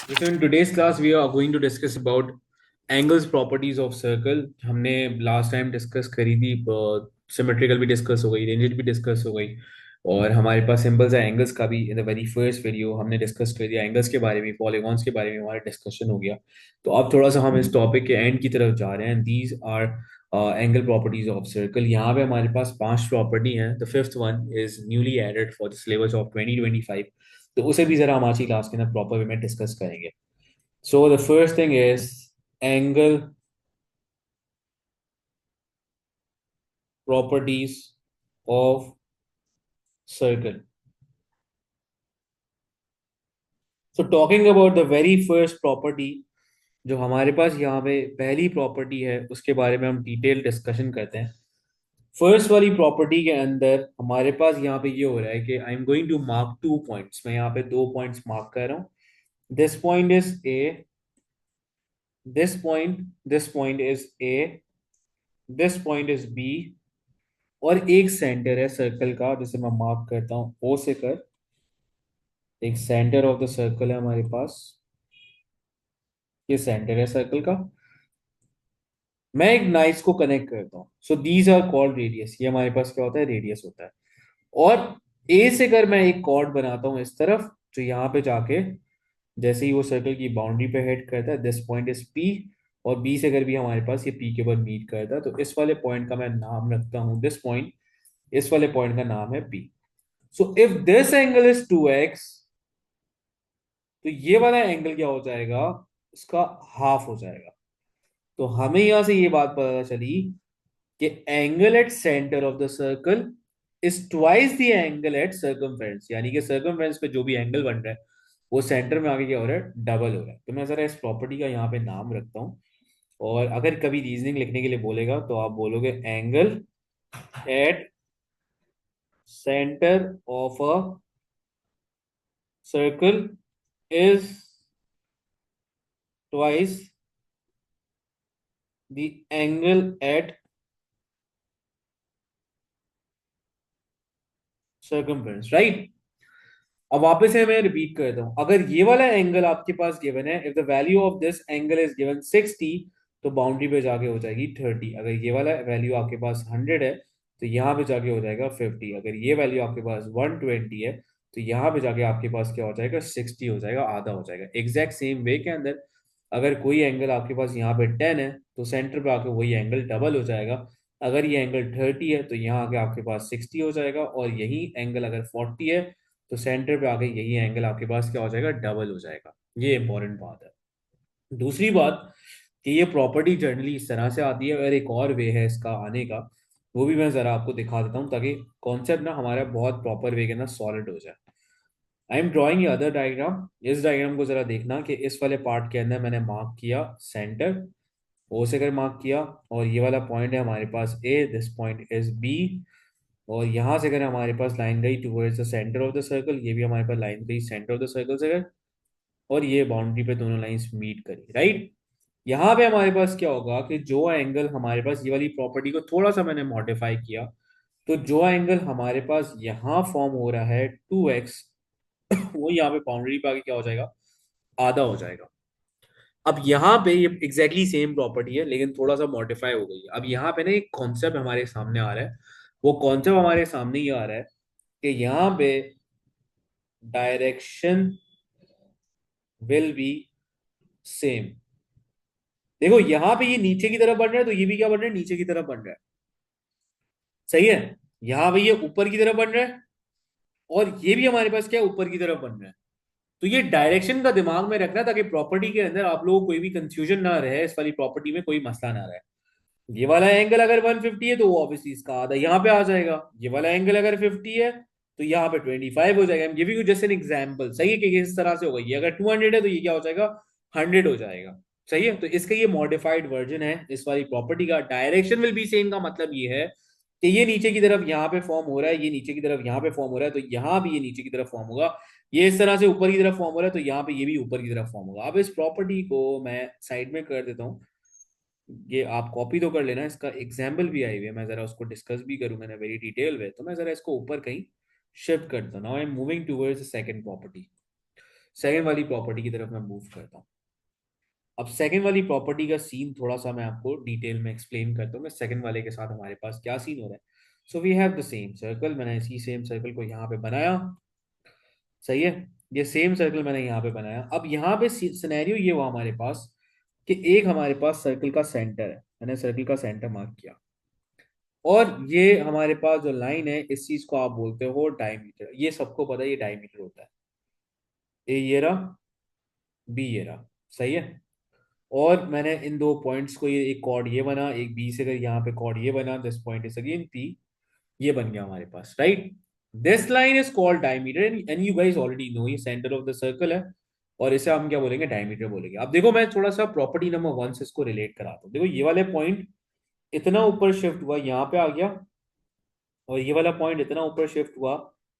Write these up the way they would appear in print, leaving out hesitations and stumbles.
So in today's class, we are going to discuss about angles properties of circle. हमने last time discuss करी थी, symmetrical भी discuss हो गई, रेंजेड भी डिस्कस हो गई, और हमारे पास सिंबल्स है एंगल्स का भी। In the very first video हमने डिस्कस कर दिया एंगल्स के बारे में, पॉलीगॉन्स के बारे में हमारा डिस्कशन हो गया। तो अब थोड़ा सा हम इस टॉपिक के एंड की तरफ जा रहे हैं। These are angle properties of circle. यहाँ पे हमारे पास 5 प्रॉपर्टी हैं। The fifth one is newly added for the syllabus of 2025। तो उसे भी जरा हम आज की क्लास के अंदर प्रॉपर वे में डिस्कस करेंगे। So the first thing is angle properties of circle. So talking about the very first property, जो हमारे पास यहाँ पे पहली प्रॉपर्टी है उसके बारे में हम डिटेल डिस्कशन करते हैं। फर्स्ट वाली प्रॉपर्टी के अंदर हमारे पास यहाँ पे ये हो रहा है कि I am going to mark 2 points. मैं यहाँ पे 2 पॉइंट्स मार्क कर रहा हूँ। This point is A, this point is A, this point is B, और एक सेंटर है सर्कल का जिसे मैं मार्क करता हूँ ओ से कर। एक सेंटर ऑफ द सर्कल है हमारे पास, ये सेंटर है सर्कल का। मैं एक नाइस को कनेक्ट करता हूँ, so these are called radius. ये हमारे पास क्या होता है, रेडियस होता है। और ए से अगर मैं एक कॉर्ड बनाता हूँ इस तरफ, जो यहाँ पे जाके जैसे ही वो सर्कल की बाउंड्री पे हेड करता है, दिस पॉइंट इज पी। और बी से अगर भी हमारे पास ये पी के ऊपर मीट करता है, तो इस वाले पॉइंट का मैं नाम रखता हूँ दिस पॉइंट। इस वाले पॉइंट का नाम है P. So if this angle is 2x, तो ये वाला एंगल क्या हो जाएगा, इसका हाफ हो जाएगा। तो हमें यहां से ये बात पता चली कि angle at centre of the circle is twice the angle at circumference. यानी कि सर्कमफ्रेंस पे जो भी एंगल बन रहा है वो सेंटर में आके क्या हो रहा है, डबल हो रहा है। तो मैं जरा इस प्रॉपर्टी का यहाँ पे नाम रखता हूँ। और अगर कभी रीजनिंग लिखने के लिए बोलेगा तो आप बोलोगे angle at centre of a circle is twice the angle at circumference, right? अब वापस से मैं रिपीट करता हूं, अगर ये वाला एंगल आपके पास गिवन है, if the value of this angle is given 60, तो बाउंड्री पे जाके हो जाएगी 30। अगर ये वाला वैल्यू आपके पास 100 है, तो यहाँ पे जाके हो जाएगा 50। अगर ये वैल्यू आपके पास 120 है, तो यहाँ पे जाके आपके पास क्या हो जाएगा, 60 हो जाएगा, आधा हो जाएगा। एग्जैक्ट सेम वे के अंदर अगर कोई एंगल आपके पास यहाँ पे 10 है, तो सेंटर पे आके वही एंगल डबल हो जाएगा। अगर ये एंगल 30 है, तो यहाँ आके आपके पास 60 हो जाएगा। और यही एंगल अगर 40 है, तो सेंटर पे आके यही एंगल आपके पास क्या हो जाएगा, डबल हो जाएगा। ये इंपॉर्टेंट बात है। दूसरी बात कि ये प्रॉपर्टी जनरली इस तरह से आती है, और एक और वे है इसका आने का, वो भी मैं जरा आपको दिखा देता हूँ ताकि कॉन्सेप्ट ना हमारा बहुत प्रॉपर वे के ना सॉलिड हो जाए। आई एम ड्रॉइंग ये अदर डायग्राम। इस डायग्राम को जरा देखना कि इस वाले पार्ट के अंदर मैंने मार्क किया सेंटर, ओ से कर मार्क किया, और ये वाला पॉइंट है हमारे पास ए, दिस पॉइंट इज बी। और यहां से अगर हमारे पास लाइन गई towards the centre of the circle, ये भी हमारे पास लाइन गई सेंटर ऑफ द सर्कल से अगर, और ये बाउंड्री पे दोनों लाइंस मीट करी, राइट। यहाँ पे हमारे पास क्या होगा कि जो एंगल हमारे पास, ये वाली प्रॉपर्टी को थोड़ा सा मैंने मॉडिफाई किया, तो जो एंगल हमारे पास यहाँ फॉर्म हो रहा है 2x, वो यहाँ पे बाउंड्री पे आके क्या हो जाएगा, आधा हो जाएगा। अब यहाँ पे ये एग्जैक्टली सेम प्रॉपर्टी है लेकिन थोड़ा सा मॉडिफाई हो गई है। अब यहाँ पे ना एक कॉन्सेप्ट हमारे सामने आ रहा है। वो कॉन्सेप्ट हमारे सामने ये आ रहा है कि यहाँ पे डायरेक्शन विल बी सेम। देखो यहाँ पे ये नीचे की तरफ बढ़ रहा है, तो ये भी क्या बढ़ रहा है, नीचे की तरफ बढ़ रहा है। सही है। यहाँ पे ये ऊपर की तरफ बढ़ रहा है, और ये भी हमारे पास क्या है, ऊपर की तरफ बढ़ रहा है। तो ये डायरेक्शन का दिमाग में रखना ताकि प्रॉपर्टी के अंदर आप लोगों को कोई भी कंफ्यूजन ना रहे, इस वाली प्रॉपर्टी में कोई मसला ना रहे। ये वाला एंगल अगर 150 है, तो वो ऑब्वियसली इसका आधा यहाँ पे आ जाएगा। ये वाला एंगल अगर 50 है, तो यहाँ पे 25 हो जाएगा। I'm giving you just an example, सही है कि इस तरह से होगा। ये अगर 200 है, तो ये क्या हो जाएगा, 100 हो जाएगा। सही है। तो इसका ये मॉडिफाइड वर्जन है इस वाली प्रॉपर्टी का। डायरेक्शन विल बी सेम का मतलब ये है कि ये नीचे की तरफ यहाँ पे फॉर्म हो रहा है, ये नीचे की तरफ यहाँ पे फॉर्म हो रहा है, तो यहाँ भी ये नीचे की तरफ फॉर्म होगा। ये इस तरह से ऊपर की तरफ फॉर्म हो रहा है, तो यहाँ पे ये भी ऊपर की तरफ फॉर्म होगा। अब इस प्रॉपर्टी को मैं साइड में कर देता हूँ। ये आप कॉपी तो कर लेना, इसका एग्जाम्पल भी आई हुई है, मैं जरा उसको डिस्कस भी करूंगा ना वेरी डिटेल में। तो मैं जरा इसको ऊपर कहीं शिफ्ट करता हूँ। Now I am moving towards the second property. Second वाली प्रॉपर्टी की तरफ मैं मूव करता हूँ। अब सेकंड वाली प्रॉपर्टी का सीन थोड़ा सा मैं आपको डिटेल में एक्सप्लेन करता हूँ, मैं सेकंड वाले के साथ हमारे पास क्या सीन हो रहा है। So we have the same circle, मैंने इसी सेम सर्कल को यहाँ पे बनाया, सही है। ये सेम सर्कल मैंने यहाँ पे बनाया। अब यहाँ पे सिनेरियो ये हुआ हमारे पास कि एक हमारे पास सर्कल का सेंटर है, मैंने सर्कल का सेंटर मार्क किया, और ये हमारे पास जो लाइन है इस चीज को आप बोलते हो डायमीटर। ये सबको पता है ये डायमीटर होता है। ए ये रहा, बी ये रहा, सही है। और मैंने इन दो पॉइंट्स को, ये एक कॉर्ड ये बना, एक बी से अगर यहाँ पे कॉर्ड ये बना, this point is again P, ये बन गया हमारे पास, right. This line is called diameter and you guys already know ये सेंटर ऑफ द सर्कल है, और इसे हम क्या बोलेंगे, डायमीटर बोलेंगे। अब देखो मैं थोड़ा सा प्रॉपर्टी नंबर 1 से इसको रिलेट कराता हूँ। देखो ये वाले पॉइंट इतना ऊपर शिफ्ट हुआ, यहाँ पे आ गया, और ये वाला पॉइंट इतना ऊपर शिफ्ट हुआ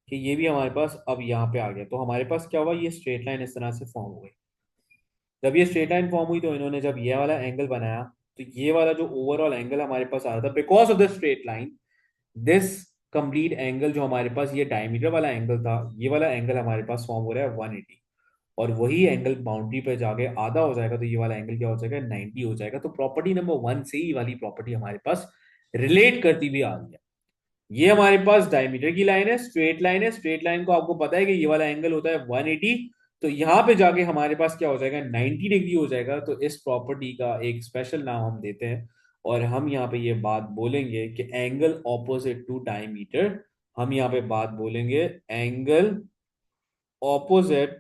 कि ये भी हमारे पास अब यहाँ पे आ गया। तो हमारे पास क्या हुआ, ये स्ट्रेट लाइन इस तरह से फॉर्म हो गई। जब ये स्ट्रेट लाइन फॉर्म हुई तो इन्होंने जब ये वाला एंगल बनाया, तो ये वाला जो ओवरऑल एंगल हमारे पास आ रहा था because of the straight line, this complete angle जो हमारे पास ये डायमीटर वाला एंगल था, ये वाला एंगल हमारे पास फॉर्म हो रहा है 180, और वही एंगल बाउंड्री पे जाके आधा हो जाएगा, तो ये वाला एंगल क्या हो जाएगा, 90 हो जाएगा। तो प्रॉपर्टी नंबर 1 से ही वाली प्रॉपर्टी हमारे पास रिलेट करती हुई आ रही है। ये हमारे पास डायमीटर की लाइन है, स्ट्रेट लाइन है, स्ट्रेट लाइन को आपको पता है कि ये वाला एंगल होता है 180, तो यहां पे जाके हमारे पास क्या हो जाएगा, 90 डिग्री हो जाएगा। तो इस प्रॉपर्टी का एक स्पेशल नाम हम देते हैं, और हम यहाँ पे ये बात बोलेंगे कि एंगल ऑपोजिट टू डायमीटर, हम यहाँ पे बात बोलेंगे angle opposite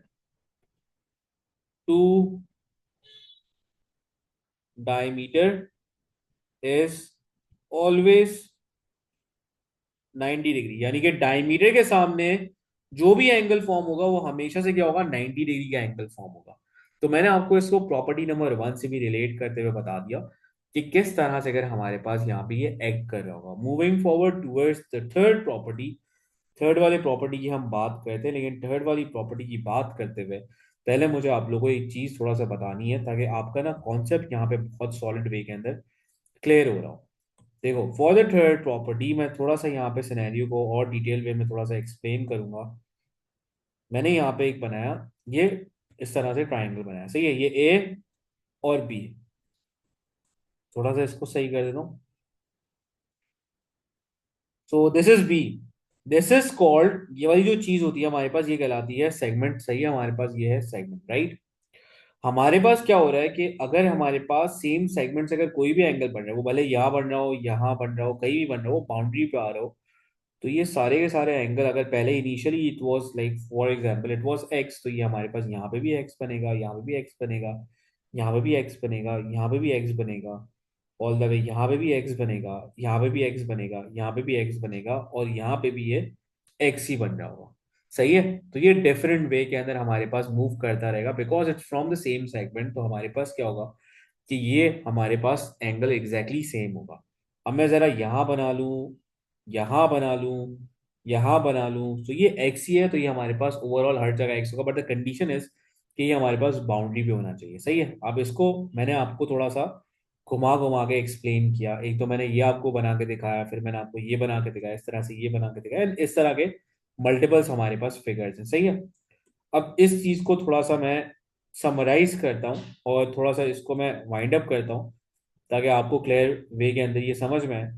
to diameter is always 90 degree, यानी कि डायमीटर के सामने जो भी एंगल फॉर्म होगा वो हमेशा से क्या होगा, 90 डिग्री का एंगल फॉर्म होगा। तो मैंने आपको इसको प्रॉपर्टी नंबर 1 से भी रिलेट करते हुए बता दिया कि किस तरह से अगर हमारे पास यहाँ पे ये एक्ट कर रहा होगा। Moving forward towards the third property, third वाले प्रॉपर्टी की हम बात करते हैं, लेकिन थर्ड वाली प्रॉपर्टी की बात करते हुए पहले मुझे आप लोगों को एक चीज थोड़ा सा बतानी है, ताकि आपका ना कॉन्सेप्ट यहाँ पे बहुत सॉलिड वे के अंदर क्लियर हो रहा हो। देखो फॉर द थर्ड प्रॉपर्टी मैं थोड़ा सा यहाँ पे सिनेरियो को और डिटेल वे में थोड़ा सा एक्सप्लेन करूंगा। मैंने यहाँ पे एक बनाया, ये इस तरह से ट्राइंगल बनाया, सही है, ये ए और बी। थोड़ा सा इसको सही कर देता हूँ। So this is B, this is called, ये वाली जो चीज होती है हमारे पास ये कहलाती है सेगमेंट, सही है, हमारे पास ये है सेगमेंट, राइट। हमारे पास क्या हो रहा है कि अगर हमारे पास सेम सेगमेंट से अगर कोई भी एंगल बन रहा है, वो भले यहाँ बन रहा हो, यहाँ बन रहा हो, कहीं भी बन रहा हो, बाउंड्री पे आ रहा हो, तो ये सारे के सारे एंगल अगर पहले initially it was like for example it was x, तो ये हमारे पास यहाँ पे भी एक्स बनेगा, यहाँ पे भी एक्स बनेगा, यहाँ पे भी एक्स बनेगा, यहाँ पे भी एक्स बनेगा, ऑल द वे यहाँ पे भी एक्स बनेगा, यहाँ पे भी एक्स बनेगा, यहाँ पे भी एक्स बनेगा, और यहाँ पे भी ये एक्स ही बन रहा होगा, सही है। तो ये डिफरेंट वे के अंदर हमारे पास मूव करता रहेगा because it's from the same segment. तो हमारे पास क्या होगा कि ये हमारे पास एंगल एग्जैक्टली सेम होगा। अब मैं जरा यहाँ बना लूं, यहाँ बना लूं, यहाँ बना लूं, तो ये एक्स ही है, तो ये हमारे पास ओवरऑल हर जगह एक्स होगा, बट द कंडीशन इज कि ये हमारे पास बाउंड्री पे होना चाहिए, सही है। अब इसको मैंने आपको थोड़ा सा घुमा घुमा के एक्सप्लेन किया, एक तो मैंने ये आपको बना के दिखाया, फिर मैंने आपको ये बना के दिखाया, इस तरह से ये बना के दिखाया, इस तरह के मल्टीपल्स हमारे पास फिगर्स हैं, सही है। अब इस चीज को थोड़ा सा मैं समराइज करता हूँ और थोड़ा सा इसको मैं वाइंड अप करता हूँ, ताकि आपको क्लियर वे के अंदर ये समझ में आए।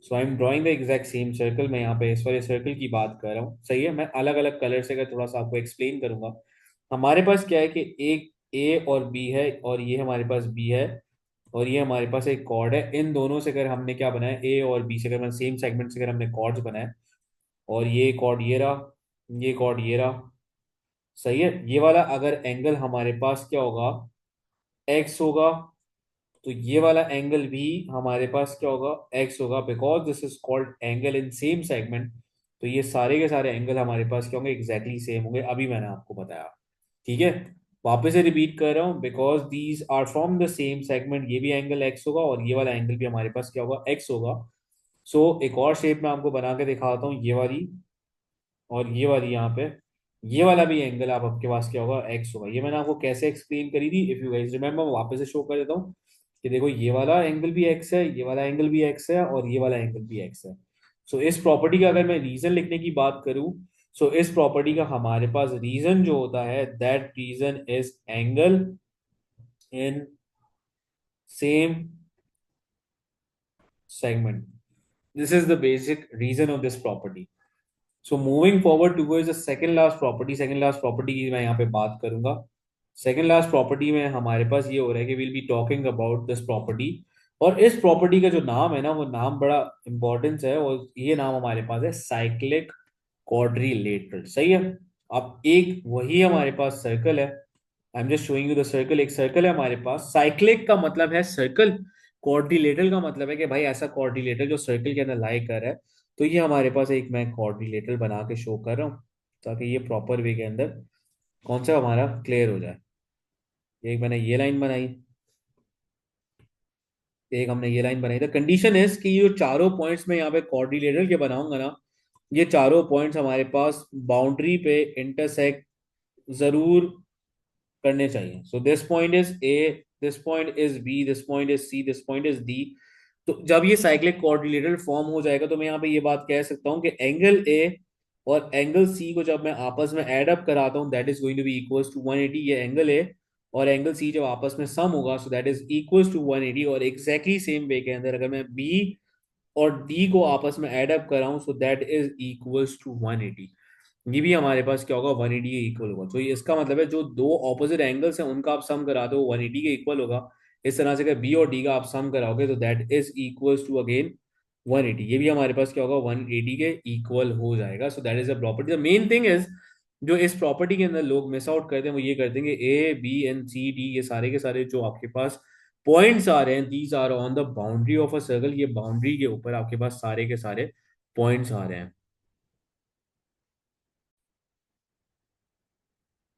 So I am drawing the exact same circle, मैं यहाँ पे इस वाले सर्कल की बात कर रहा हूँ, सही है। मैं अलग अलग कलर से अगर थोड़ा सा आपको एक्सप्लेन करूंगा, हमारे पास क्या है कि एक ए और बी है, और ये हमारे पास बी है, और ये हमारे पास एक कॉर्ड है। इन दोनों से अगर हमने क्या बनाया, ए और बी से अगर मैं सेम सेगमेंट से अगर हमने कॉर्ड्स बनाए, और ये कॉर्ड ये रहा, ये कॉर्ड ये रहा, सही है। ये वाला अगर एंगल हमारे पास क्या होगा, एक्स होगा, तो ये वाला एंगल भी हमारे पास क्या होगा, एक्स होगा, because this is called angle in same segment. तो ये सारे के सारे एंगल हमारे पास क्या होंगे, एग्जैक्टली सेम होंगे, अभी मैंने आपको बताया, ठीक है। वापस से रिपीट कर रहा हूँ, because these are from the same segment, ये भी एंगल एक्स होगा और ये वाला एंगल भी हमारे पास क्या होगा, एक्स होगा। सो एक और शेप में आपको बना के दिखाता हूँ, ये वाली और ये वाली यहाँ पे, ये वाला भी एंगल आप आपके पास क्या होगा, एक्स होगा। ये मैंने आपको कैसे एक्सप्लेन करी थी, इफ यू गाइस रिमेंबर, वापस से शो कर देता हूँ कि देखो ये वाला एंगल भी एक्स है, ये वाला एंगल भी एक्स है, और ये वाला एंगल भी एक्स है। सो इस प्रॉपर्टी का अगर मैं रीजन लिखने की बात करूं, सो इस प्रॉपर्टी का हमारे पास रीजन जो होता है, that reason is angle in same segment. This is the basic reason of this property. So moving forward towards the second last property की मैं यहाँ पे बात करूंगा. सेकेंड लास्ट प्रॉपर्टी में हमारे पास ये हो रहा है कि will be talking about this property. और इस प्रॉपर्टी का जो नाम है ना, वो नाम बड़ा इंपॉर्टेंस है, और ये नाम हमारे पास है साइक्लिक क्वाड्रिलेटरल. सही है. अब एक वही हमारे पास सर्कल है. I am just showing you the circle. एक सर्कल है हमारे पास. साइक्लिक का मतलब है सर्कल. कोऑर्डिनेटर का मतलब है कि भाई ऐसा कोऑर्डिनेटर जो सर्कल के अंदर लाई कर रहा है. तो ये हमारे पास एक मैं कोऑर्डिनेटर बना के शो कर रहा हूँ, ताकि ये प्रॉपर वे के अंदर कॉन्सेप्ट हमारा क्लियर हो जाए. एक मैंने ये लाइन बनाई, एक हमने ये लाइन बनाई. द कंडीशन इज कि ये जो चारों पॉइंट्स में यहाँ पे कोऑर्डिनेटर के बनाऊंगा ना, ये चारों पॉइंट्स हमारे पास बाउंड्री पे इंटरसेक्ट जरूर करने चाहिए. So this point is A, this point is B, this point is C, this point is D. तो जब ये साइक्लिक कोऑर्डिनेटर फॉर्म हो जाएगा तो मैं यहाँ पे ये बात कह सकता हूँ कि एंगल ए और एंगल सी को जब मैं आपस में एड अप कराता हूँ, that is going to be equals to 180. ये एंगल ए और एंगल सी जब आपस में सम होगा, so that is equals to 180. और एग्जैक्टली सेम वे के अंदर अगर मैं बी और डी को आपस में एड अप कराऊं, so that is equals to 180. ये भी हमारे पास क्या होगा, 180 के इक्वल होगा. तो ये इसका मतलब है जो दो ऑपोजिट एंगल्स हैं उनका आप सम करा दो, 180 के इक्वल होगा. इस तरह से अगर बी और डी का आप सम कराओगे तो that is equals to again 180. ये भी हमारे पास क्या होगा, 180 के इक्वल हो जाएगा. सो that is a property. The main thing is जो इस प्रॉपर्टी के अंदर लोग मिस आउट करते हैं वो ये करते हैं कि A B and C D ये सारे के सारे जो आपके पास पॉइंट्स आ रहे हैं, these are on the boundary of a circle. ये बाउंड्री के ऊपर आपके पास सारे के सारे पॉइंट्स आ रहे हैं.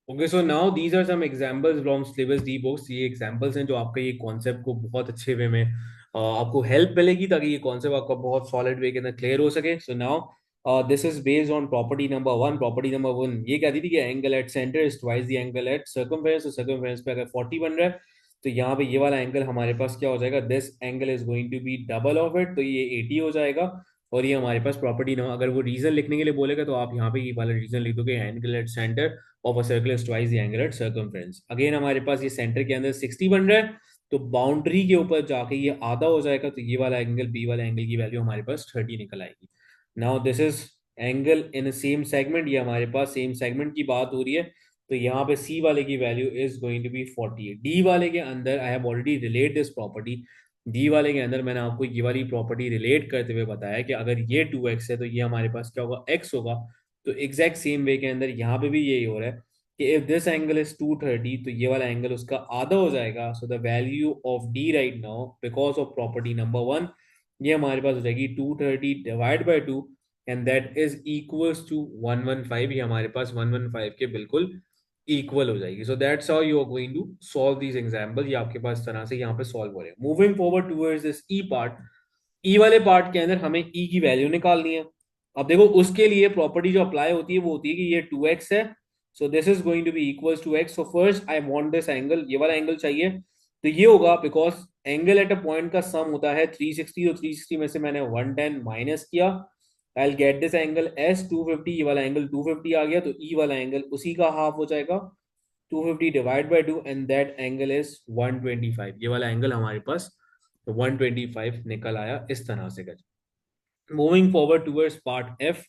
Okay, so now these are some examples from syllabus the books. ये एग्जांपल्स हैं जो आपका ये कॉन्सेप्ट को बहुत अच्छे वे में आपको हेल्प मिलेगी, ताकि ये कॉन्सेप्ट आपका बहुत सॉलिड वे के अंदर क्लियर हो सके. So now this is based on property number one. Property number one ये कहती थी कि angle at centre is twice the angle at circumference. तो सर्कमफेरेंस पे अगर 40 बन रहा है, तो यहाँ पे ये वाला एंगल हमारे पास क्या हो जाएगा, this angle is going to be double of it, तो ये 80 हो जाएगा. और ये हमारे पास प्रॉपर्टी नंबर, अगर वो रीजन लिखने के लिए बोलेगा तो आप यहाँ पे ये वाला रीजन लिख दोगे, angle at centre of a circle is twice the angle at circumference. Again हमारे पास ये सेंटर के अंदर 60 बन रहा है, तो बाउंड्री के ऊपर जाके ये आधा हो जाएगा, तो ये वाला एंगल, बी वाला एंगल की वैल्यू हमारे पास 30 निकल आएगी. Now this is angle in same segment. ये हमारे पास सेम सेगमेंट की बात हो रही है, तो यहाँ पे सी वाले की value is going to be 48. D वाले के अंदर I have already relate this property. D वाले के अंदर मैंने आपको ये वाली प्रॉपर्टी रिलेट करते हुए बताया कि अगर ये 2x है तो ये हमारे पास क्या होगा, x होगा. तो एग्जैक्ट सेम वे के अंदर यहाँ पे भी यही हो रहा है कि इफ दिस एंगल इज 230, तो ये वाला एंगल उसका आधा हो जाएगा. So the value of D right now because of property number one, ये हमारे पास हो जाएगी 230 divide by 2, and that is equals to 115. ये हमारे पास 115 के बिल्कुल इक्वल हो जाएगी. So that's how you are going to solve these example. ये आपके पास तरह से यहाँ पे सॉल्व हो रहे हैं. Moving forward towards this E part. E वाले पार्ट के अंदर हमें ई की वैल्यू निकालनी है. अब देखो उसके लिए प्रॉपर्टी जो अप्लाई होती है वो होती है कि ये 2x है, so this is going to be equals to x. So first I want this angle, ये वाला एंगल चाहिए. तो ये होगा because angle at a point का सम होता है 360, तो 360 में से मैंने 110 माइनस किया. I will get this angle S 250. ये वाला एंगल 250 आ गया, तो ई वाला एंगल उसी का हाफ हो जाएगा, 250 divide by 2, and that angle is 125. ये वाला एंगल हमारे पास 125 निकल आया इस तरह से. Moving forward towards part F.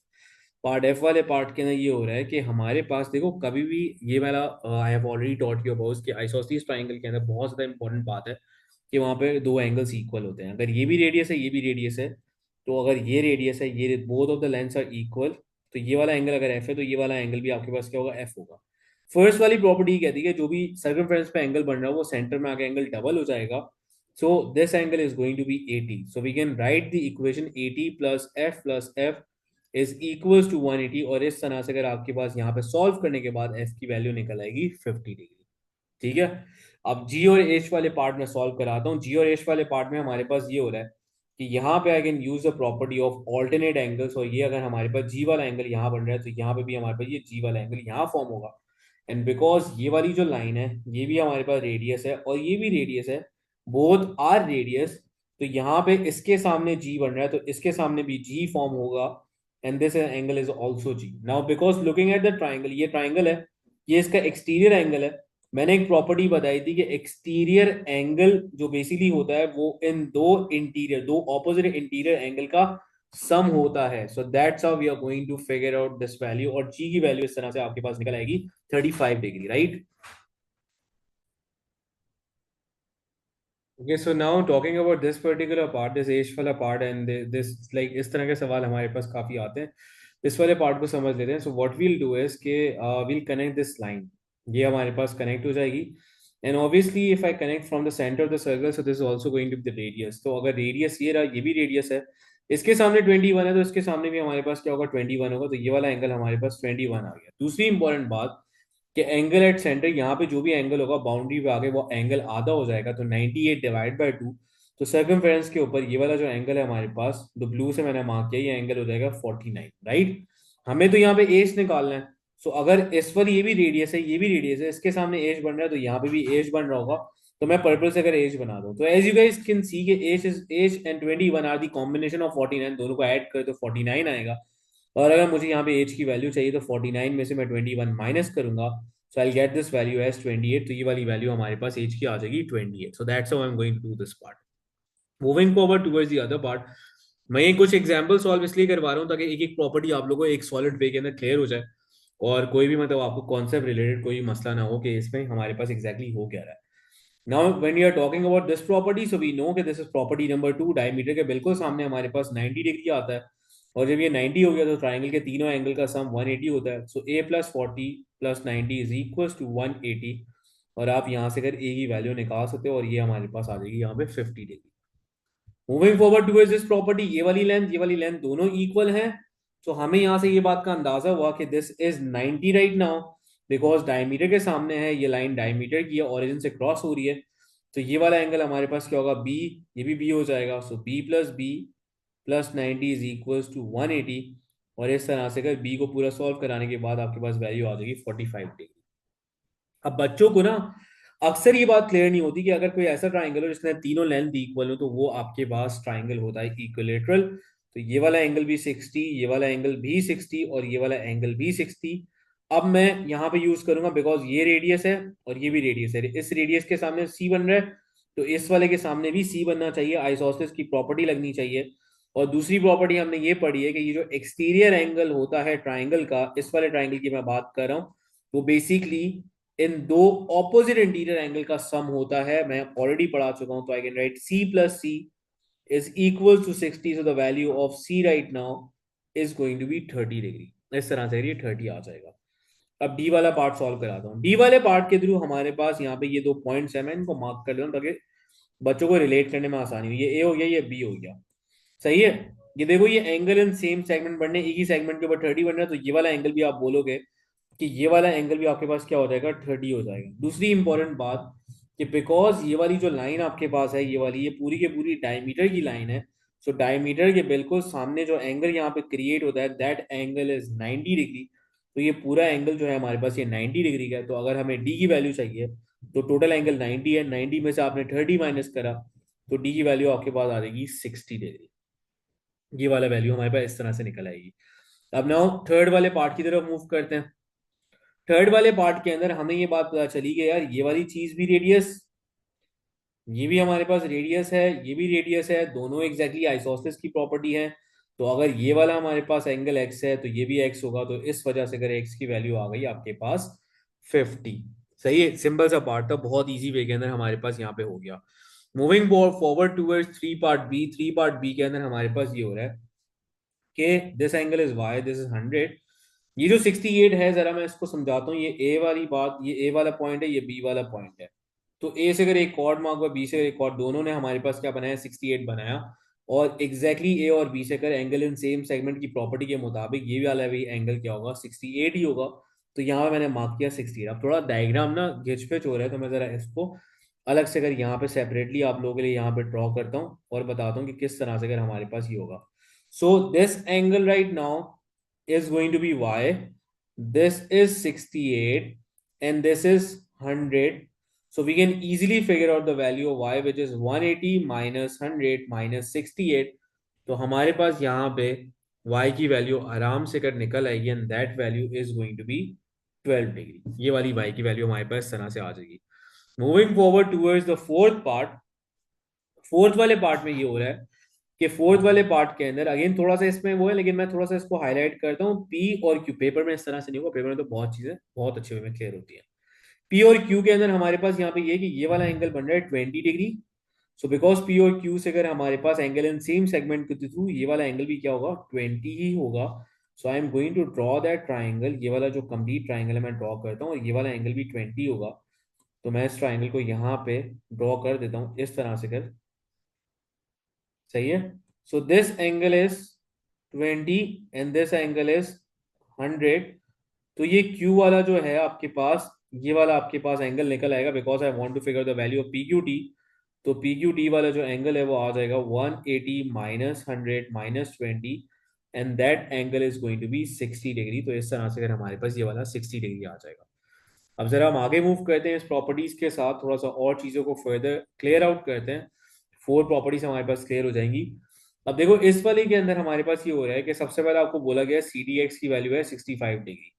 Part F वाले पार्ट के अंदर ये हो रहा है कि हमारे पास देखो कभी भी ये वाला आई have already taught you about कि आइसोसेलेस ट्रायंगल के अंदर बहुत ज्यादा इंपॉर्टेंट बात है कि वहां पे दो एंगल्स इक्वल होते हैं. अगर ये भी रेडियस है, ये भी रेडियस है, तो अगर ये रेडियस है, ये both of the lengths are equal, तो ये वाला एंगल अगर एफ है तो ये वाला एंगल भी आपके पास क्या होगा, एफ होगा. फर्स्ट वाली प्रॉपर्टी कहती है कि जो भी सर्कमफ्रेंस पे एंगल बन रहा है वो सेंटर में आके एंगल डबल हो जाएगा. So this angle is going to be 80. So we can write the equation 80 plus f is equals to 180. और इस तरह से अगर आपके पास यहाँ पे सॉल्व करने के बाद f की वैल्यू निकल आएगी 50 डिग्री. ठीक है. अब g और h वाले पार्ट में सॉल्व कराता हूँ. g और h वाले पार्ट में हमारे पास ये हो रहा है कि यहाँ पे I can use the property of alternate angles. और ये अगर हमारे पास g वाला एंगल यहाँ बन रहा है, तो यहाँ पे भी हमारे पास ये g वाला एंगल यहाँ फॉर्म होगा. एंड बिकॉज ये वाली जो लाइन है ये भी हमारे पास रेडियस है और ये भी रेडियस है, बोथ आर रेडियस, तो यहाँ पे इसके सामने g बन रहा है तो इसके सामने भी g फॉर्म होगा. and this angle is also G. Now because looking at the triangle, ये triangle है, ये इसका exterior angle है. मैंने एक प्रॉपर्टी बताई थी कि एक्सटीरियर एंगल जो बेसिकली होता है वो इन दो ऑपोजिट इंटीरियर एंगल का सम होता है. So that's how we are going to figure out this value, और जी की वैल्यू इस तरह से आपके पास निकल आएगी 35 degree, right? Okay, so now talking about this particular part, this as वाला part and this like इस तरह के सवाल हमारे पास काफी आते हैं. इस वाले पार्ट को समझ लेते हैं. So what we'll do is कि we'll connect this line. ये हमारे पास कनेक्ट हो जाएगी. And obviously if I connect from the center of the circle, so this is also going to be the radius. तो अगर रेडियस ये रहा, ये भी रेडियस है, इसके सामने 21 है, तो इसके सामने भी हमारे पास क्या होगा, 21 होगा. तो ये वाला एंगल हमारे पास 21 आ गया. दूसरी इंपॉर्टेंट बात कि एंगल एट सेंटर, यहाँ पे जो भी एंगल होगा बाउंड्री पे आगे वो एंगल आधा हो जाएगा. तो 98 डिवाइड बाय 2, तो सर्कमफेरेंस के ऊपर ये वाला जो एंगल है हमारे पास, जो ब्लू से मैंने मार्क किया, ये एंगल हो जाएगा 49, राइट? हमें तो यहाँ पे एज निकालना है. सो अगर इस पर ये भी रेडियस है, ये भी रेडियस है, इसके सामने एज बन रहा है, तो यहाँ पे भी एज बन रहा होगा. तो मैं पर्पल से अगर एज बना दूं, तो as you guys can see के edge and 21 are the combination of 49. दोनों को ऐड करें तो 49 आएगा. और अगर मुझे यहाँ पे एज की वैल्यू चाहिए तो 49 में से मैं 21 माइनस करूंगा. So I'll get this value as 28. तो ये वाली वैल्यू हमारे पास एज की आ जाएगी 28. So that's how I'm going to do this part. Moving forward towards the other part, मैं ये कुछ एग्जांपल सॉल्व इसलिए करवा रहा हूँ ताकि एक एक प्रॉपर्टी आप लोगों को एक सॉलिड वे के अंदर क्लियर हो जाए, और कोई भी मतलब आपको कॉन्सेप्ट रिलेटेड कोई मसला ना हो कि इसमें हमारे पास एग्जैक्टली हो क्या रहा है. Now when we are talking about this property, so we know कि this is property number 2. Diameter के बिल्कुल सामने हमारे पास 90 डिग्री आता है, और जब ये 90 हो गया तो ट्राइंगल के तीनों एंगल का सम 180 होता है. So a plus 40 plus 90 is equal to 180. और आप यहाँ से अगर a की वैल्यू निकाल सकते हो, और ये हमारे पास आ जाएगी यहाँ पे 50 degree. Moving forward towards this property, ये वाली लेंथ दोनों इक्वल हैं. तो हमें यहाँ से ये बात का अंदाजा हुआ कि this is 90 right now, because diameter के सामने है, ये लाइन डायमीटर की है, ओरिजिन से क्रॉस हो रही है. तो ये वाला एंगल हमारे पास क्या होगा, बी. ये भी बी हो जाएगा. So B plus 90 is equal to 180. और इस तरह से अगर बी को पूरा सॉल्व कराने के बाद आपके पास वैल्यू आ जाएगी 45 डिग्री. अब बच्चों को ना अक्सर ये बात क्लियर नहीं होती कि अगर कोई ऐसा ट्राइंगल हो जिसमें तीनों लेंथ इक्वल हो, तो वो आपके पास ट्राइंगल होता है इक्विलेटरल. तो ये वाला एंगल भी 60, ये वाला एंगल भी 60, और ये वाला एंगल भी 60. अब मैं यहाँ पे यूज करूंगा बिकॉज ये रेडियस है और ये भी रेडियस है. इस रेडियस के सामने सी बन रहा है, तो इस वाले के सामने भी सी बनना चाहिए. आइसोसेलेस की प्रॉपर्टी लगनी चाहिए. और दूसरी प्रॉपर्टी हमने ये पढ़ी है कि ये जो एक्सटीरियर एंगल होता है ट्राइंगल का, इस वाले ट्राइंगल की मैं बात कर रहा हूँ, वो बेसिकली इन दो ऑपोजिट इंटीरियर एंगल का सम होता है. मैं ऑलरेडी पढ़ा चुका हूं. तो I can write C plus C is equal to 60. So the value of C right now is going to be 30 degree. इस तरह से ये 30 आ जाएगा. अब डी वाला पार्ट सॉल्व कराता हूँ. डी वाले पार्ट के थ्रू हमारे पास यहाँ पे ये दो पॉइंट्स है, मैं इनको मार्क कर लेता हूँ ताकि बच्चों को रिलेट करने में आसानी हो. ये ए हो गया, ये बी हो गया, सही है. ये देखो, ये एंगल इन सेम सेगमेंट बनने, एक ही सेगमेंट के ऊपर 30 बन रहा है. तो ये वाला एंगल भी आप बोलोगे कि ये वाला एंगल भी आपके पास क्या हो जाएगा, 30 हो जाएगा. दूसरी इंपॉर्टेंट बात कि बिकॉज ये वाली जो लाइन आपके पास है, ये पूरी की पूरी डायमीटर की लाइन है. सो डायमीटर के बिल्कुल सामने जो एंगल यहाँ पे क्रिएट होता है, दैट एंगल इज 90 डिग्री. तो ये पूरा एंगल जो है हमारे पास ये 90 डिग्री का है. तो अगर हमें डी की वैल्यू चाहिए, तो टोटल एंगल 90 है, 90 में से आपने 30 माइनस करा, तो डी की वैल्यू आपके पास आ जाएगी 60 डिग्री. ये वाला वैल्यू हमारे पास इस तरह से निकल आएगी. अब नाउ थर्ड वाले पार्ट की तरफ मूव करते हैं. थर्ड वाले पार्ट के अंदर हमें ये बात पता चली कि यार ये वाली चीज भी रेडियस, ये भी हमारे पास रेडियस है, ये भी रेडियस है, दोनों एग्जैक्टली आइसोसेलेस की प्रॉपर्टी है. तो अगर ये वाला हमारे पास एंगल एक्स है, तो ये भी एक्स होगा. तो इस वजह से अगर एक्स की वैल्यू आ गई आपके पास 50. सही है, सिंपल सा पार्ट था, बहुत इजी वे के अंदर हमारे पास यहाँ पे हो गया. Moving forward towards three part B के अंदर हमारे पास ये हो रहा है कि this angle is Y, this is 100. ये जो 68 है, जरा मैं इसको समझाता हूँ. ये ए वाली बात, ये ए वाला पॉइंट है, ये बी वाला पॉइंट है. तो ए से अगर एक कॉर्ड मार्क हुआ, बी से अगर एक कॉर्ड, दोनों ने हमारे पास क्या बनाया, 68 बनाया. और एग्जैक्टली ए और बी से अगर एंगल इन सेम सेगमेंट की प्रॉपर्टी के मुताबिक ये वाला भी एंगल क्या होगा, 68 ही होगा. तो यहाँ पे मैंने मार्क किया 68. अब थोड़ा डायग्राम ना घिच पिच हो रहा है, तो मैं जरा इसको अलग से अगर यहाँ पे सेपरेटली आप लोगों के लिए यहाँ पे ड्रॉ करता हूँ और बताता हूँ कि किस तरह से अगर हमारे पास ये होगा. So this angle right now is going to be y. This is 68 and this is 100. So we can easily figure out the value of y, which is 180 minus 100 minus 68. तो हमारे पास यहाँ पे y की वैल्यू आराम से कर निकल आएगी and that value is going to be 12 degree. ये वाली y की वैल्यू हमारे पास इस तरह से आ जाएगी। Moving forward towards the fourth part, fourth वाले पार्ट में ये हो रहा है कि फोर्थ वाले पार्ट के अंदर अगेन थोड़ा सा इसमें वो है, लेकिन मैं थोड़ा सा इसको हाईलाइट करता हूँ। पी और क्यू पेपर में इस तरह से नहीं होगा, पेपर में तो बहुत चीजें बहुत अच्छे वे में क्लियर होती है। पी और क्यू के अंदर हमारे पास यहाँ पे ये कि ये वाला एंगल बन रहा है 20 डिग्री। सो बिकॉज पी और क्यू से अगर हमारे पास एंगल इन सेम सेगमेंट के थ्रू, ये वाला एंगल भी क्या होगा 20 ही होगा। So I am going to draw that triangle. ये वाला जो कंप्लीट ट्राइंगल है मैं ड्रॉ करता हूँ और ये वाला एंगल भी 20 होगा। तो मैं इस ट्राइंगल को यहाँ पे ड्रॉ कर देता हूँ इस तरह से कर, सही है। So this angle is 20 and this angle is 100। तो ये Q वाला जो है आपके पास, ये वाला आपके पास एंगल निकल आएगा because I want to figure the value of P Q T. तो पी क्यू टी वाला जो एंगल है वो आ जाएगा 180 minus 100 minus 20 and that angle is going to be 60 degree. तो इस तरह से अगर हमारे पास ये वाला 60 डिग्री आ जाएगा। अब जरा हम आगे मूव करते हैं इस प्रॉपर्टीज के साथ, थोड़ा सा और चीजों को फर्दर क्लियर आउट करते हैं। फोर प्रॉपर्टीज हमारे पास क्लियर हो जाएंगी। अब देखो इस वाले के अंदर हमारे पास ये हो रहा है कि सबसे पहले आपको बोला गया सी डी एक्स की वैल्यू है 65 डिग्री,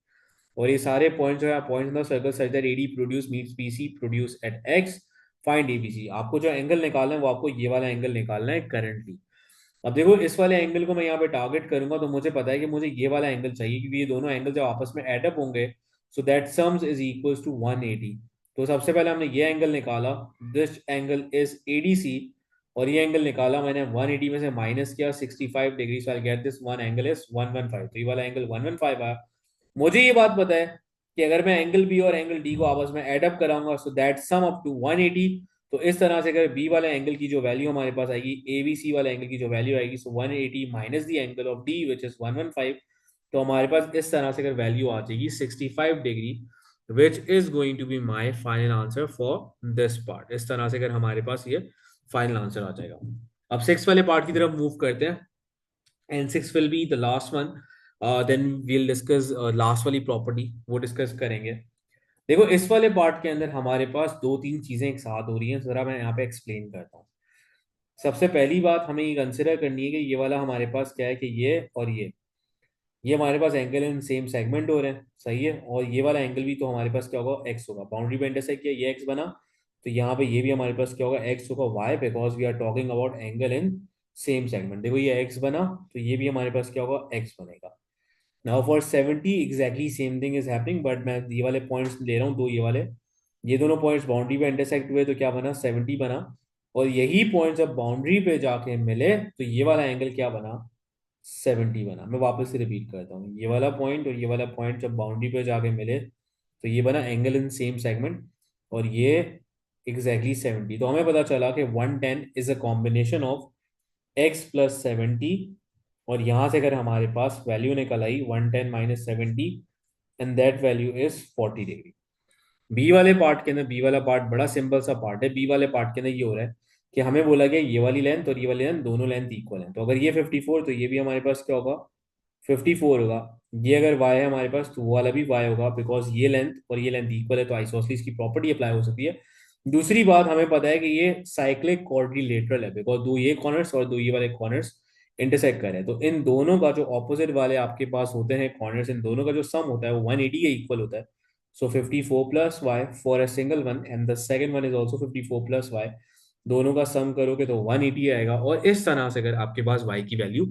और ये सारे पॉइंट जो है point in the circle such that AD produce meets BC produce at X, find ABC. आपको जो एंगल निकालना है वो आपको ये वाला एंगल निकालना है करंटली। अब देखो इस वाले एंगल को मैं यहाँ पे टारगेट करूंगा तो मुझे पता है कि मुझे ये वाला एंगल चाहिए, क्योंकि ये दोनों एंगल जब आपस में एडअप होंगे so that sums is equals to 180। तो सबसे पहले हमने ये एंगल निकाला, दिस एंगल इज एडीसी, और ये एंगल निकाला मैंने 180 में से माइनस किया 65 degree, so I get this one angle is 115। तो ये वाला एंगल 115 आया। मुझे ये बात पता है कि अगर मैं एंगल बी और एंगल डी को आपस में एडअप कराऊंगा so that sum up to 180। तो इस तरह से अगर बी वाले एंगल की जो वैल्यू हमारे पास आएगी, ए बी सी वाले एंगल की जो वैल्यू आएगी, सो 180 minus the angle of D which is 115। तो हमारे पास इस तरह से अगर वैल्यू आ जाएगी 65 degree, which is going to be my final answer for this part. इस तरह से अगर हमारे पास ये फाइनल आंसर आ जाएगा। अब सिक्स वाले पार्ट की तरफ मूव करते हैं and six will be the last one. Then we'll discuss last वाली प्रॉपर्टी, वो डिस्कस करेंगे। देखो इस वाले पार्ट के अंदर हमारे पास दो तीन चीजें एक साथ हो रही हैं, जरा मैं यहाँ पे एक्सप्लेन करता हूँ। सबसे पहली बात हमें ये कंसिडर करनी है कि ये वाला हमारे पास क्या है कि ये और ये हमारे पास एंगल इन सेम सेगमेंट हो रहे हैं, सही है। और ये वाला एंगल भी तो हमारे पास क्या होगा एक्स होगा, बाउंड्री पे इंटरसेक्ट किया ये एक्स बना, तो यहाँ पे ये भी हमारे पास क्या होगा एक्स होगा। Y because we are talking about angle in same segment. देखो ये एक्स बना तो ये भी हमारे पास क्या होगा एक्स बनेगा। Now for 70 exactly same thing is happening, but मैं ये वाले पॉइंट्स ले रहा हूँ दो, ये वाले, ये दोनों पॉइंट्स बाउंड्री पे इंटरसेक्ट हुए तो क्या बना 70 बना। और यही पॉइंट जब बाउंड्री पे जाके मिले तो ये वाला एंगल क्या बना 70 बना। मैं वापस से रिपीट करता हूँ, ये वाला पॉइंट और ये वाला पॉइंट जब बाउंड्री पे जाके मिले तो ये बना एंगल इन सेम सेगमेंट, और ये एग्जैक्टली 70। तो हमें पता चला कि 110 is a combination of X plus 70, और यहां से अगर हमारे पास वैल्यू निकल आई 110 minus 70 and that value is 40 degree. B वाले पार्ट के अंदर, बी वाला पार्ट बड़ा सिंपल सा पार्ट है। बी वाले पार्ट के अंदर ये हो रहा है कि हमें बोला गया ये वाली लेंथ और ये वाली लेंथ दोनों लेंथ इक्वल है। तो अगर ये 54 तो ये भी हमारे पास क्या होगा 54 होगा। ये अगर y है हमारे पास तो वो वाला भी y होगा, बिकॉज ये लेंथ और ये लेंथ इक्वल है तो आइसोसेलेस की प्रॉपर्टी अप्लाई हो सकती है। दूसरी बात हमें पता है कि ये साइक्लिक क्वाड्रिलेटरल है, बिकॉज दो ये कॉर्नर्स और दो ये वाले कॉर्नर्स इंटरसेक्ट कर रहे हैं। तो इन दोनों का जो ऑपोजिट वाले आपके पास होते हैं कॉर्नर्स, इन दोनों का जो सम होता है वो 180 के इक्वल होता है। So 54 plus Y for a single one and the second one is also 54 plus Y, दोनों का सम करोगे तो 180 आएगा। और इस तरह से अगर आपके पास y की वैल्यू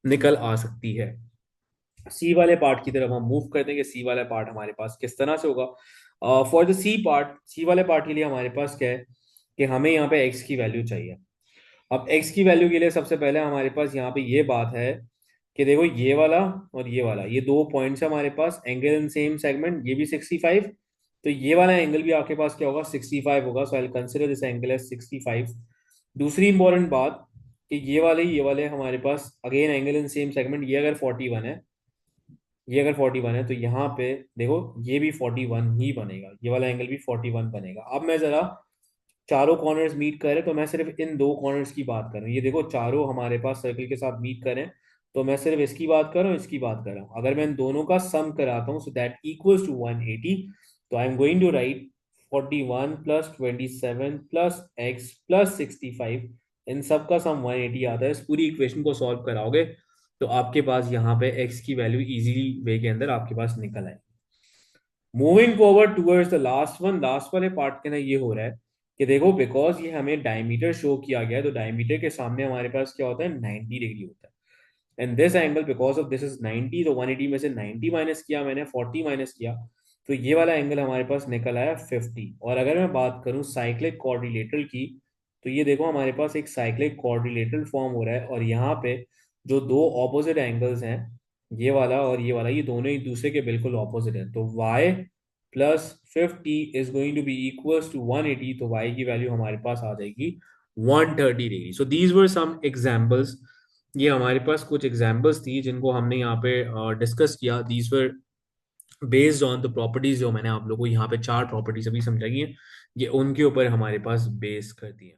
निकल आ सकती है। सी वाले पार्ट की तरफ हम मूव करते हैं कि सी वाला पार्ट हमारे पास किस तरह से होगा। फॉर द सी पार्ट, सी वाले पार्ट के लिए हमारे पास क्या है कि हमें यहाँ पे x की वैल्यू चाहिए। अब x की वैल्यू के लिए सबसे पहले हमारे पास यहाँ पे ये बात है कि देखो ये वाला और ये दो पॉइंट्स है हमारे पास, एंगल इन सेम सेगमेंट, ये भी 65। तो ये वाला एंगल भी आपके पास क्या होगा 65 होगा। So I will consider this angle as 65। दूसरी इंपॉर्टेंट बात कि ये वाले हमारे पास again angle in same segment, ये अगर 41 है, ये अगर 41 है तो यहाँ पे देखो ये भी 41 ही बनेगा, ये वाला एंगल भी 41 बनेगा। अब मैं जरा चारों कॉर्नर्स मीट करें तो मैं सिर्फ इन दो कॉर्नर्स की बात कर रहा हूँ। ये देखो चारों हमारे पास सर्कल के साथ मीट करें तो मैं सिर्फ इसकी बात कर रहा हूँ, इसकी बात कर रहा हूँ। अगर मैं इन दोनों का सम कराता हूँ सो दैट इक्वल्स टू 180। तो I am going to write 41 plus 27 plus X plus 65, इन सब का सम 180 आता है। इस पूरी इक्वेशन को सॉल्व कराओगे तो आपके पास यहाँ पे x की वैल्यू इजीली वे के अंदर आपके पास निकल आए। Moving forward towards the last वाले पार्ट के अंदर ये हो रहा है कि देखो, बिकॉज ये हमें डायमीटर शो किया गया है, तो डायमीटर के सामने हमारे पास क्या होता है, 90 डिग्री होता है। And this angle because of this is 90, तो 180 में से 90 माइनस किया मैंने, 40 माइनस किया, तो ये वाला एंगल हमारे पास निकल आया 50। और अगर मैं बात करूं साइक्लिक क्वाड्रिलेटरल की, तो ये देखो हमारे पास एक साइक्लिक क्वाड्रिलेटरल फॉर्म हो रहा है, और यहाँ पे जो दो ऑपोजिट एंगल्स हैं, ये वाला और ये वाला, ये दोनों एक दूसरे के बिल्कुल ऑपोजिट है। तो y plus 50 is going to be equals to 180, तो y की वैल्यू हमारे पास आ जाएगी 130 degree. So these were some examples. ये हमारे पास कुछ एग्जांपल्स थी जिनको हमने यहाँ पे डिस्कस किया। These were based on the properties जो मैंने आप लोगों को यहाँ पे चार प्रॉपर्टीज अभी समझाई हैं, ये उनके ऊपर हमारे पास बेस करती है।